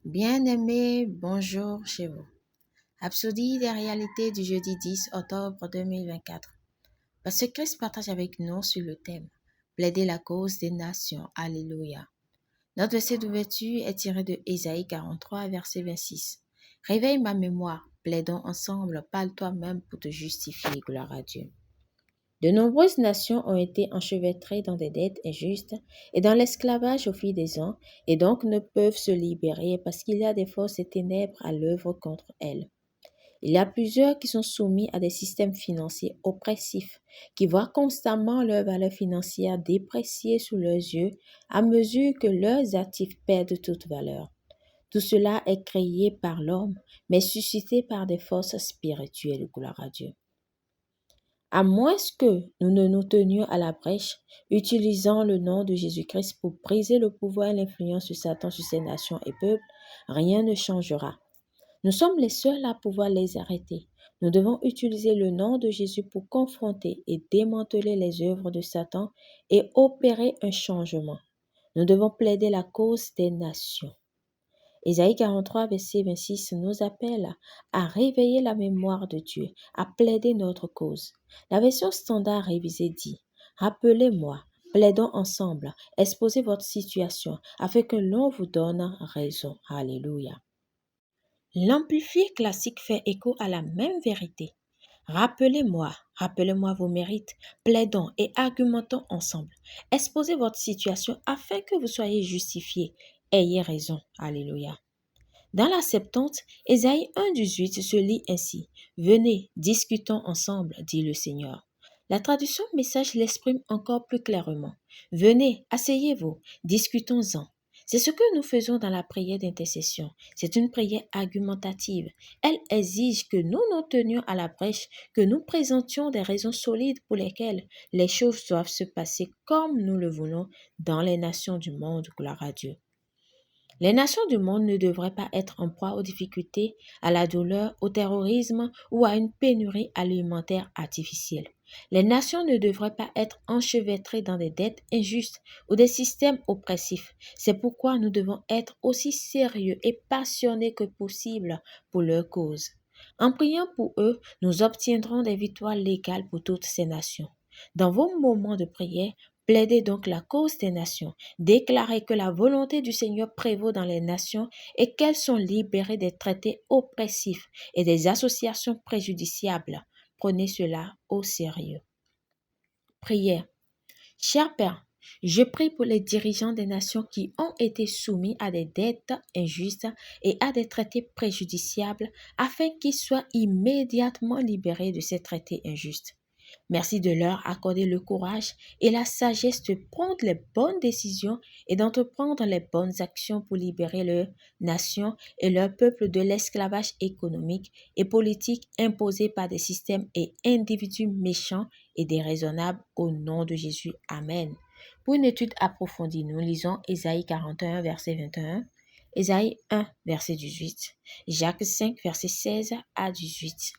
Bien-aimés, bonjour chez vous. Absurdie des réalités du jeudi 10 octobre 2024. Parce que Christ partage avec nous sur le thème Plaider la cause des nations. Alléluia. Notre verset d'ouverture est tiré de Ésaïe 43, verset 26. Réveille ma mémoire, plaidons ensemble, parle toi-même pour te justifier, gloire à Dieu. De nombreuses nations ont été enchevêtrées dans des dettes injustes et dans l'esclavage au fil des ans, et donc ne peuvent se libérer parce qu'il y a des forces et ténèbres à l'œuvre contre elles. Il y a plusieurs qui sont soumis à des systèmes financiers oppressifs, qui voient constamment leur valeur financière dépréciée sous leurs yeux à mesure que leurs actifs perdent toute valeur. Tout cela est créé par l'homme, mais suscité par des forces spirituelles, gloire à Dieu. À moins que nous ne nous tenions à la brèche, utilisant le nom de Jésus-Christ pour briser le pouvoir et l'influence de Satan sur ces nations et peuples, rien ne changera. Nous sommes les seuls à pouvoir les arrêter. Nous devons utiliser le nom de Jésus pour confronter et démanteler les œuvres de Satan et opérer un changement. Nous devons plaider la cause des nations. Ésaïe 43, verset 26 nous appelle à réveiller la mémoire de Dieu, à plaider notre cause. La version standard révisée dit « Rappelez-moi, plaidons ensemble, exposez votre situation afin que l'on vous donne raison. » Alléluia. L'amplifié classique fait écho à la même vérité. Rappelez-moi vos mérites, plaidons et argumentons ensemble. Exposez votre situation afin que vous soyez justifiés. Ayez raison. Alléluia. Dans la Septante, Ésaïe 1,18 se lit ainsi. Venez, discutons ensemble, dit le Seigneur. La traduction message l'exprime encore plus clairement. Venez, asseyez-vous, discutons-en. C'est ce que nous faisons dans la prière d'intercession. C'est une prière argumentative. Elle exige que nous nous tenions à la brèche, que nous présentions des raisons solides pour lesquelles les choses doivent se passer comme nous le voulons dans les nations du monde. Gloire à Dieu. Les nations du monde ne devraient pas être en proie aux difficultés, à la douleur, au terrorisme ou à une pénurie alimentaire artificielle. Les nations ne devraient pas être enchevêtrées dans des dettes injustes ou des systèmes oppressifs. C'est pourquoi nous devons être aussi sérieux et passionnés que possible pour leur cause. En priant pour eux, nous obtiendrons des victoires légales pour toutes ces nations. Dans vos moments de prière, plaidez donc la cause des nations. Déclarez que la volonté du Seigneur prévaut dans les nations et qu'elles sont libérées des traités oppressifs et des associations préjudiciables. Prenez cela au sérieux. Prière. Cher Père, je prie pour les dirigeants des nations qui ont été soumis à des dettes injustes et à des traités préjudiciables afin qu'ils soient immédiatement libérés de ces traités injustes. Merci de leur accorder le courage et la sagesse de prendre les bonnes décisions et d'entreprendre les bonnes actions pour libérer leur nation et leur peuple de l'esclavage économique et politique imposé par des systèmes et individus méchants et déraisonnables au nom de Jésus. Amen. Pour une étude approfondie, nous lisons Ésaïe 41, verset 21, Ésaïe 1, verset 18, Jacques 5, verset 16 à 18.